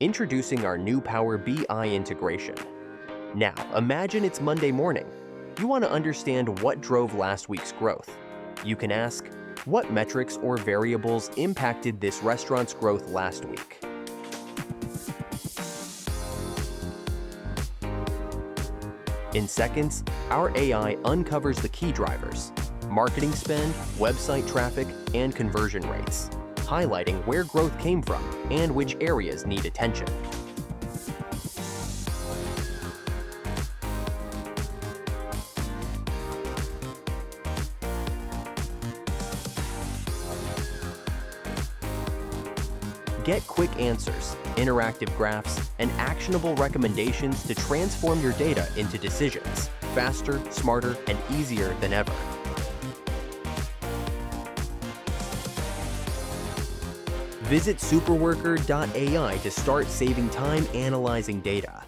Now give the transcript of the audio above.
Introducing our new Power BI integration. Now, imagine it's Monday morning. You want to understand what drove last week's growth. You can ask, what metrics or variables impacted this restaurant's growth last week? In seconds, our AI uncovers the key drivers: marketing spend, website traffic, and conversion rates, highlighting where growth came from and which areas need attention. Get quick answers, interactive graphs, and actionable recommendations to transform your data into decisions faster, smarter, and easier than ever. Visit superworker.ai to start saving time analyzing data.